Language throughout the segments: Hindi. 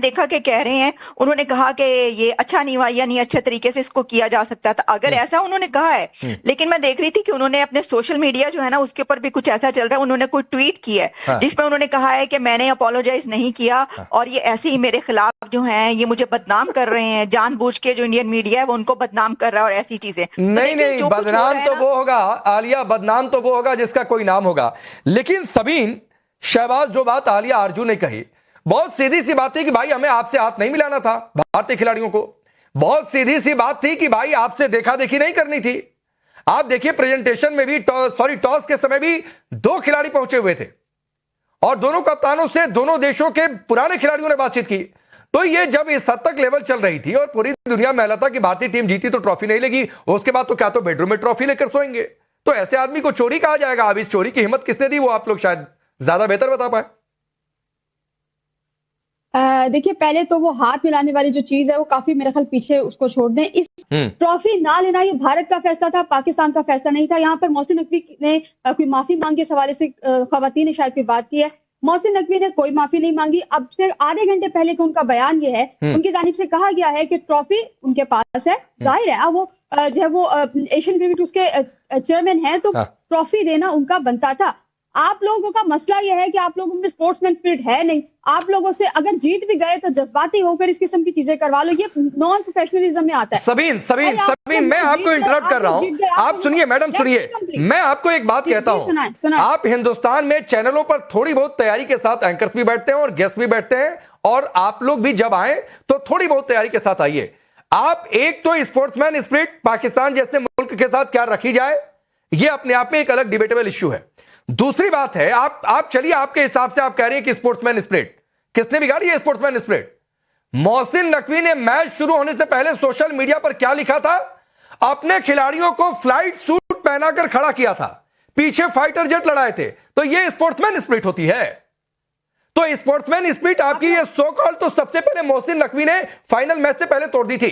देखा कि कह रहे हैं, उन्होंने कहा कि ये अच्छा नहीं हुआ या नहीं अच्छे तरीके से इसको किया जा सकता था, अगर ऐसा उन्होंने कहा है। लेकिन मैं देख रही थी कि उन्होंने अपने सोशल मीडिया जो है ना उसके ऊपर भी कुछ ऐसा चल रहा है, उन्होंने कोई ट्वीट किया है जिसमें उन्होंने कहा है कि मैंने अपोलोजाइज नहीं किया और ये ऐसे ही मेरे खिलाफ जो है ये मुझे बदनाम कर रहे हैं, जानबूझ के जो इंडियन मीडिया है वो उनको बदनाम कर रहा है और ऐसी चीजें। नहीं नहीं, बदनाम तो वो होगा आलिया, बदनाम तो वो होगा जिसका कोई नाम होगा। लेकिन सबीन शहबाज, जो बात आलिया आरजू ने कही बहुत सीधी सी बात थी कि भाई हमें आपसे हाथ नहीं मिलाना था भारतीय खिलाड़ियों को। बहुत सीधी सी बात थी कि भाई आपसे देखा देखी नहीं करनी थी। आप देखिए प्रेजेंटेशन में भी टॉस के समय भी 2 खिलाड़ी पहुंचे हुए थे और दोनों कप्तानों से दोनों देशों के पुराने खिलाड़ियों ने बातचीत की। तो ये जब इस हद तक लेवल चल रही थी और पूरी दुनिया में था कि भारतीय टीम जीती तो ट्रॉफी नहीं लेगी, उसके बाद तो क्या तो बेडरूम में ट्रॉफी लेकर सोएंगे। तो ऐसे आदमी को चोरी कहा जाएगा। अब इस चोरी की हिम्मत किसने दी वो आप लोग शायद ज्यादा बेहतर बता पाए। देखिए, पहले तो वो हाथ मिलाने वाली जो चीज है वो काफी मेरे ख्याल पीछे उसको छोड़ दें। इस ट्रॉफी ना लेना ये भारत का फैसला था, पाकिस्तान का फैसला नहीं था। यहाँ पर मोहसिन नकवी ने कोई माफी मांगी, इस हवाले से खवातीन ने शायद कोई बात की है। मोहसिन नकवी ने कोई माफी नहीं मांगी। अब से आधे घंटे पहले का उनका बयान ये है, उनकी जानिब से कहा गया है कि ट्रॉफी उनके पास है, जाहिर है वो जो है वो एशियन क्रिकेट उसके चेयरमैन है, तो ट्रॉफी देना उनका बनता था। आप लोगों का मसला यह है कि आप लोगों में स्पोर्ट्समैन स्पिरिट है नहीं। आप लोगों से अगर जीत भी गए तो जज्बाती होकर इस किस्म की चीजें करवा लो, ये नॉन प्रोफेशनलिज्म में आता है। सबीन मैं आपको इंटरप्ट कर रहा हूं, आप सुनिए मैडम, सुनिए। मैं आपको एक बात कहता हूं, आप हिंदुस्तान में चैनलों पर थोड़ी बहुत तैयारी के साथ एंकर्स भी बैठते हैं और गेस्ट भी बैठते हैं, और आप लोग भी जब आए तो थोड़ी बहुत तैयारी के साथ आइए। आप एक तो स्पोर्ट्समैन स्पिरिट पाकिस्तान जैसे मुल्क के साथ क्या रखी जाए, यह अपने आप में एक अलग डिबेटेबल इश्यू है। दूसरी बात है, आप चलिए, आपके हिसाब से आप कह रहे हैं कि स्पोर्ट्समैन स्पिरिट किसने बिगाड़ी है? स्पोर्ट्समैन स्पिरिट मोहसिन नकवी ने मैच शुरू होने से पहले सोशल मीडिया पर क्या लिखा था? अपने खिलाड़ियों को फ्लाइट सूट पहनाकर खड़ा किया था, पीछे फाइटर जेट लड़ाए थे। तो ये स्पोर्ट्समैन स्पिरिट होती है। तो स्पोर्ट्समैन स्पिरिट आपकी ये सो कॉल तो सबसे पहले मोहसिन नकवी ने फाइनल मैच से पहले तोड़ दी थी।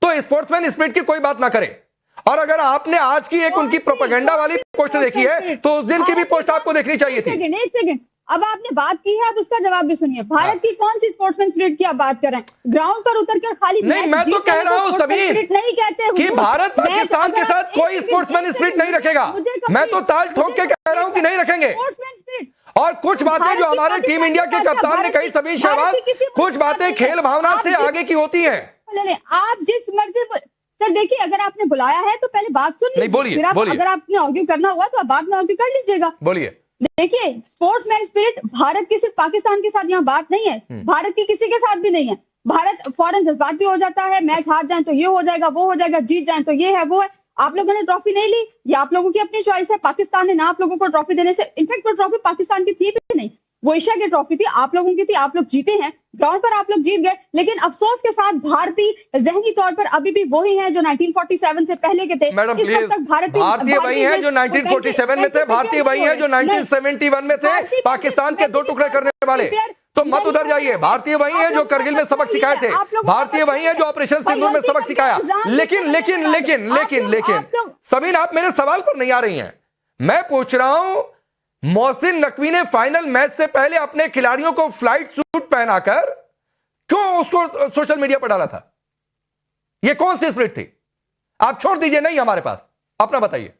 तो स्पोर्ट्समैन स्पिरिट की कोई बात ना करे। और अगर आपने आज की एक उनकी प्रोपेगेंडा वाली पोस्ट देखी है तो उस दिन की भी पोस्ट आपको देखनी चाहिए थी। एक सेकंड, अब आपने बात की है, अब उसका जवाब भी सुनिए। भारत की कौन सी स्पोर्ट्समैन स्पिरिट की आप बात कर रहे हैं? ग्राउंड पर उतरकर खाली नहीं, मैं तो कह रहा हूं सभी नहीं कहते कि भारत पाकिस्तान के साथ कोई स्पोर्ट्समैन स्पिरिट नहीं रखेगा। मैं तो ताल ठोक के कह रहा हूं कि नहीं रखेंगे। और कुछ बातें जो हमारे टीम इंडिया के कप्तान ने कही, सबीन शहबाज, कुछ बातें खेल भावना से आगे की होती है। आप जिस मर्जी सर, देखिए, अगर आपने बुलाया है तो पहले बात सुन लीजिए, अगर आपने आर्ग्यू करना हुआ तो आप बाद में आर्ग्यू कर लीजिएगा। बोलिए। देखिए, स्पोर्ट्समैन स्पिरिट भारत की सिर्फ पाकिस्तान के साथ यहाँ बात नहीं है, भारत की किसी के साथ भी नहीं है। भारत फौरन जज्बाती हो जाता है, मैच हार जाए तो ये हो जाएगा, वो हो जाएगा, जीत जाए तो ये है, वो है। आप लोगों ने ट्रॉफी नहीं ली, ये आप लोगों की अपनी चॉइस है। पाकिस्तान ने ना आप लोगों को ट्रॉफी देने से, इनफैक्ट वो ट्रॉफी पाकिस्तान की थी भी नहीं, वो एशिया की ट्रॉफी थी, आप लोगों की थी। आप लोग जीते हैं, ग्राउंड पर आप लोग जीत गए, लेकिन अफसोस के साथ भारतीय जहनी तौर पर अभी भी वही हैं जो 1947 से पहले के थे। मैडम प्लीज, भारतीय वही हैं जो 1947 में थे, भारतीय वही हैं जो 1971 में थे, पाकिस्तान के 2 टुकड़े करने वाले। तो मत उधर जाइए। भारतीय वही है जो करगिल में सबक सिखाए थे, भारतीय वही है जो ऑपरेशन सिंदूर में सबक सिखाया। लेकिन लेकिन लेकिन लेकिन लेकिन सबीन, आप मेरे सवाल पर नहीं आ रही हैं। मैं पूछ रहा हूं, मोहसिन नकवी ने फाइनल मैच से पहले अपने खिलाड़ियों को फ्लाइट सूट पहनाकर क्यों उसको सोशल मीडिया पर डाला था? यह कौन सी स्पिरिट थी? आप छोड़ दीजिए, नहीं हमारे पास, अपना बताइए।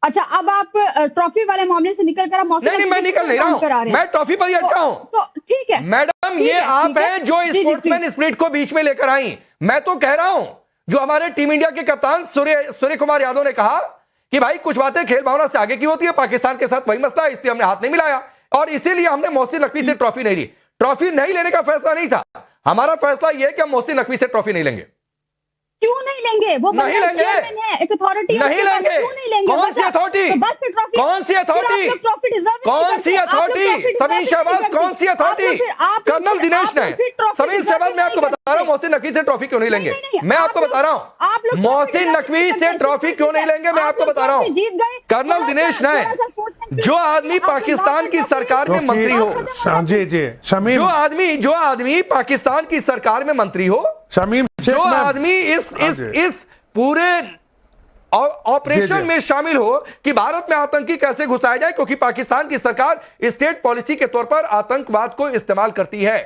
अच्छा, अब आप ट्रॉफी वाले मामले से निकल कर नहीं, मैं निकल नहीं रहा हूं, मैं ट्रॉफी पर ही अटका हूं। तो ठीक है मैडम, ये आप हैं जो स्पोर्ट्समैन स्पिरिट को बीच में लेकर आई। मैं तो कह रहा हूं, जो हमारे टीम इंडिया के कप्तान सूर्य कुमार यादव ने कहा कि भाई कुछ बातें खेल भावना से आगे की होती है, पाकिस्तान के साथ वही मसला है, इसलिए हमने हाथ नहीं मिलाया और इसीलिए हमने मोहसिन नकवी से ट्रॉफी नहीं ली। ट्रॉफी नहीं लेने का फैसला नहीं था हमारा, फैसला यह है कि हम मोहसिन नकवी से ट्रॉफी नहीं लेंगे। क्यों नहीं लेंगे? वो नहीं लेंगे, एक अथॉरिटी नहीं लेंगे। कौन सी अथॉरिटी? कौन सी अथॉरिटी? कौन सी अथॉरिटी? सबीन शहबाज, कौन सी अथॉरिटी? कर्नल दिनेश ने। सबीन शहबाज, मैं आपको बता रहा हूं मोहसिन नकवी से ट्रॉफी क्यों नहीं लेंगे। मैं आपको बता रहा हूं मोहसिन नकवी से ट्रॉफी क्यों नहीं लेंगे, मैं आपको बता रहा हूं। कर्नल दिनेश ने, जो आदमी पाकिस्तान की सरकार में मंत्री हो, जो आदमी पाकिस्तान की सरकार में मंत्री हो, जो आदमी इस पूरे ऑपरेशन में शामिल हो कि भारत में आतंकी कैसे घुसाया जाए, क्योंकि पाकिस्तान की सरकार स्टेट पॉलिसी के तौर पर आतंकवाद को इस्तेमाल करती है।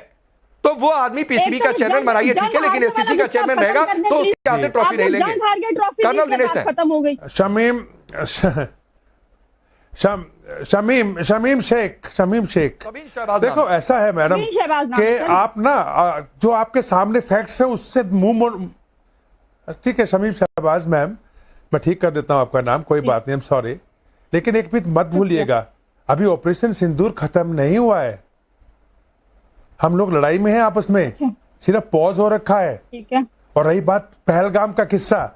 वो आदमी पीसीबी का चेयरमैन बनाइए, ठीक है, लेकिन एसीसी का चेयरमैन रहेगा तो उसके हाथ से ट्रॉफी नहीं लेंगे। कर्नल दिनेश ने खत्म हो गई। शमीम शेख देखो ऐसा है मैडम कि आप ना जो आपके सामने फैक्ट्स है उससे मुंह मोड़, ठीक है शमीम शहबाज मैम, मैं ठीक कर देता हूं आपका नाम, कोई बात नहीं, सॉरी, लेकिन एक बात मत भूलिएगा, अभी ऑपरेशन सिंदूर खत्म नहीं हुआ है, हम लोग लड़ाई में हैं आपस में, सिर्फ पॉज हो रखा है। ठीक है। और रही बात पहलगाम का किस्सा,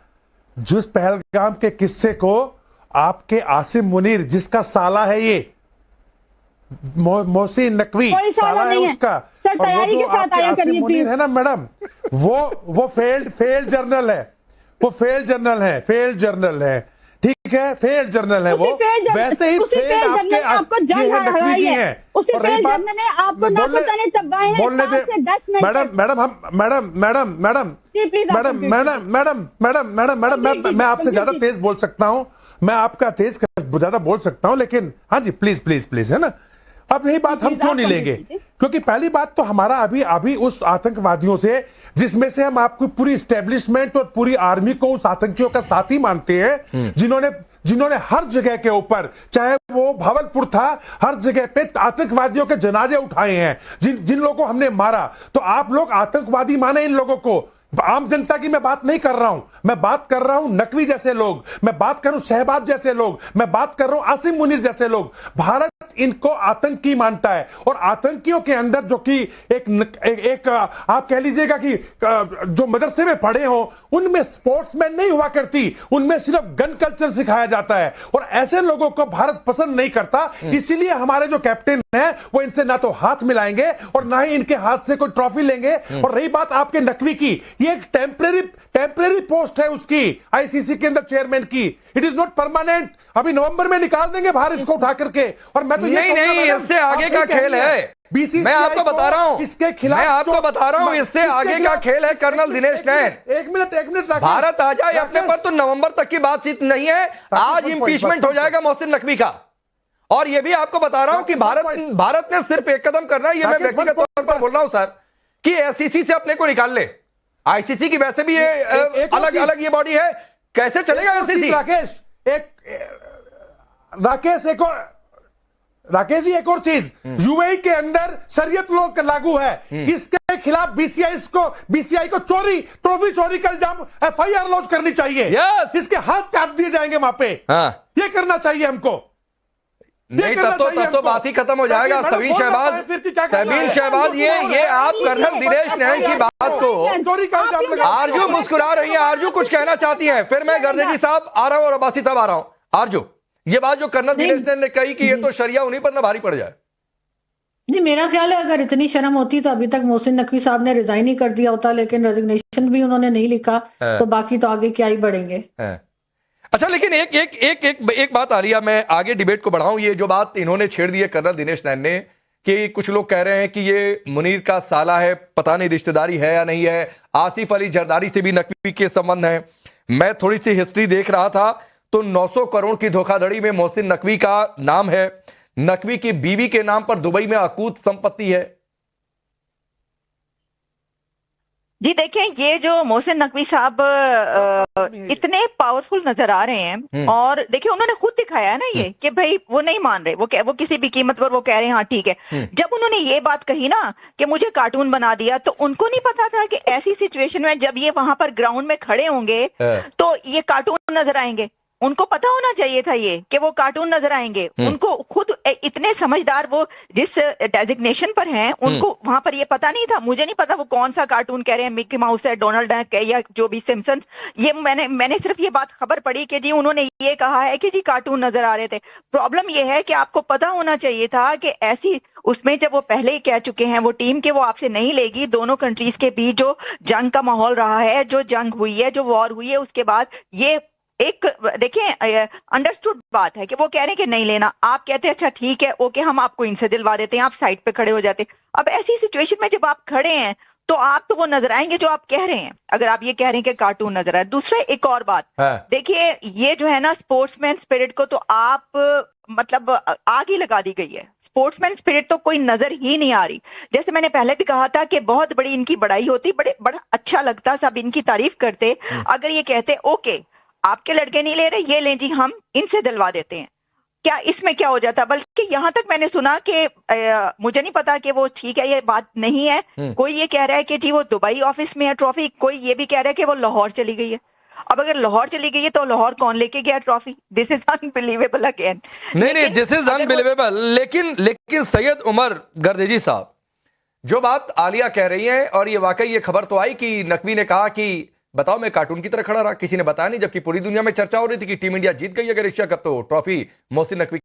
जिस पहलगाम के किस्से को आपके आसिम मुनीर, जिसका साला है ये मोहसिन नकवी, साला है उसका, और वो जो आपके आसिम मुनीर है ना मैडम, वो फेल्ड जर्नल है, वो फेल्ड जर्नल है, ठीक है, फेल्ड जर्नल है वो, वैसे ही फेल्ड आपके ये है नकवी जी हैं। और रही बात बोलने दे मैं आपसे ज्यादा तेज बोल सकता हूं, मैं आपका तेज ज्यादा बोल सकता हूं, लेकिन हाँ जी प्लीज है ना। अब यही बात हम क्यों नहीं लेंगे, क्योंकि पहली बात तो हमारा अभी उस आतंकवादियों से, जिसमें से हम आपको पूरी एस्टेब्लिशमेंट और पूरी आर्मी को उस आतंकियों का साथी मानते हैं, जिन्होंने हर जगह के ऊपर, चाहे वो भावलपुर था, हर जगह पे आतंकवादियों के जनाजे उठाए हैं, जिन लोगों को हमने मारा, तो आप लोग आतंकवादी माने इन लोगों को। आम जनता की मैं बात नहीं कर रहा हूं, मैं बात कर रहा हूं नकवी जैसे लोग, मैं बात कर रहा हूं शहबाज जैसे लोग, मैं बात कर रहा हूं आसिम मुनीर जैसे लोग। भारत इनको आतंकी मानता है, और आतंकियों के अंदर जो कि एक आप कह लीजिएगा कि जो मदरसे में पढ़े हो, उनमें स्पोर्ट्समैन नहीं हुआ करती, उनमें सिर्फ गन कल्चर सिखाया जाता है, और ऐसे लोगों को भारत पसंद नहीं करता। इसीलिए हमारे जो कैप्टन है वो इनसे ना तो हाथ मिलाएंगे और ना ही इनके हाथ से कोई ट्रॉफी लेंगे। और रही बात आपके नकवी की, ये एक टेम्परेरी पोस्ट है उसकी, आईसीसी के अंदर चेयरमैन की, इट इज नॉट परमानेंट। अभी नवंबर में निकाल देंगे बाहर इसको उठा करके। और मैं तो नहीं, इससे आगे का खेल है, मैं आपको बता रहा हूं, इसके खिलाफ मैं आपको बता रहा हूं, इससे आगे का खेल है कर्नल दिनेश नैन। एक मिनट भारत आ जाए अपने पर तो नवंबर तक की बातचीत नहीं है, आज इंपीचमेंट हो जाएगा मोहसिन नकवी का। और ये भी आपको बता रहा हूं कि भारत ने सिर्फ एक कदम करना है, ये मैं व्यक्तिगत तौर पर बोल रहा हूं सर, कि एसीसी से अपने को निकाल ले। आईसीसी की वैसे भी ये अलग ये बॉडी है, कैसे चलेगा एसीसी? राकेश जी एक और चीज, यूएई के अंदर शरीयत लॉ लागू है, इसके खिलाफ बीसीआई को ट्रॉफी चोरी का इल्जाम एफआईआर लॉन्च करनी चाहिए। इसके हाथ काट दिए जाएंगे वहां पे। ये करना चाहिए हमको। नहीं तब तो बात ही खत्म हो जाएगा। सबीन शहबाज ये आप कर्नल दिनेश नैन की बात को, आरजू मुस्कुरा रही है, आरजू कुछ कहना चाहती है, फिर मैं गर्देजी साहब आ रहा हूं और अब्बासी साहब आ रहा हूं। आरजू, ये बात जो कर्नल दिनेश नैन ने कही कि ये तो शरिया उन्हीं पर ना भारी पड़ जाए। जी, मेरा ख्याल है अगर इतनी शर्म होती तो अभी तक मोहसिन नकवी साहब ने रिजाइन ही कर दिया होता, लेकिन रेजिग्नेशन भी उन्होंने नहीं लिखा, तो बाकी तो आगे क्या ही बढ़ेंगे। अच्छा, लेकिन एक बात आलिया, मैं आगे डिबेट को बढ़ाऊं, ये जो बात इन्होंने छेड़ दी है कर्नल दिनेश नैन ने, कि कुछ लोग कह रहे हैं कि ये मुनीर का साला है, पता नहीं रिश्तेदारी है या नहीं है, आसिफ अली जरदारी से भी नकवी के संबंध है। मैं थोड़ी सी हिस्ट्री देख रहा था तो 900 करोड़ की धोखाधड़ी में मोहसिन नकवी का नाम है। नकवी की बीवी के नाम पर दुबई में अकूत संपत्ति है। जी देखिए, ये जो मोहसिन नकवी साहब इतने पावरफुल नजर आ रहे हैं, और देखिए उन्होंने खुद दिखाया है ना ये कि भाई वो नहीं मान रहे, वो किसी भी कीमत पर वो कह रहे हैं हाँ ठीक है। जब उन्होंने ये बात कही ना कि मुझे कार्टून बना दिया, तो उनको नहीं पता था कि ऐसी सिचुएशन में जब ये वहां पर ग्राउंड में खड़े होंगे तो ये कार्टून नजर आएंगे। उनको पता होना चाहिए था ये कि वो कार्टून नजर आएंगे। उनको खुद इतने समझदार, वो जिस डेजिग्नेशन पर हैं, उनको वहां पर ये पता नहीं था। मुझे नहीं पता वो कौन सा कार्टून कह रहे हैं, मिकी माउस है, डोनाल्ड डक है, या जो भी सिम्पसन्स। ये मैंने सिर्फ ये बात खबर पड़ी कि जी उन्होंने ये कहा है कि जी कार्टून नजर आ रहे थे। प्रॉब्लम ये है कि आपको पता होना चाहिए था कि ऐसी उसमें जब वो पहले ही कह चुके हैं वो टीम के वो आपसे नहीं लेगी। दोनों कंट्रीज के बीच जो जंग का माहौल रहा है, जो जंग हुई है, जो वॉर हुई है, उसके बाद ये एक देखिए अंडरस्टूड बात है कि वो कह रहे हैं कि नहीं लेना। आप कहते हैं अच्छा ठीक है, ओके, हम आपको इनसे दिलवा देते हैं, आप साइड पे खड़े हो जाते। अब ऐसी सिचुएशन में जब आप खड़े हैं तो आप तो वो नजर आएंगे जो आप कह रहे हैं, अगर आप ये कह रहे हैं कि कार्टून नजर आए। दूसरा एक और बात, देखिए ये जो है ना स्पोर्ट्समैन स्पिरिट को तो आप मतलब आग ही लगा दी गई है। स्पोर्ट्समैन स्पिरिट तो कोई नजर ही नहीं आ रही। जैसे मैंने पहले भी कहा था कि बहुत बड़ी इनकी बड़ाई होती, बड़ा अच्छा लगता, सब इनकी तारीफ करते अगर ये कहते ओके आपके लड़के नहीं ले रहे, ये लें जी हम इनसे दिलवा देते हैं, क्या इसमें क्या हो जाता। बल्कि यहां तक मैंने सुना कि मुझे नहीं पता कि वो ठीक है ये बात नहीं है, कोई ये कह रहा है कि जी वो दुबई ऑफिस में है ट्रॉफी, कोई ये भी कह रहा है कि वो लाहौर चली गई है। अब अगर लाहौर चली गई है तो लाहौर कौन लेके गया trophy? This is unbelievable again. नहीं दिस इज अनबिलीवेबल। लेकिन सैयद उमर गर्देजी साहब, जो बात आलिया कह रही है, और ये वाकई ये खबर तो आई कि नकवी ने कहा कि बताओ मैं कार्टून की तरह खड़ा रहा, किसी ने बताया नहीं, जबकि पूरी दुनिया में चर्चा हो रही थी कि टीम इंडिया जीत गई अगर एशिया कप तो ट्रॉफी मोहसिन नकवी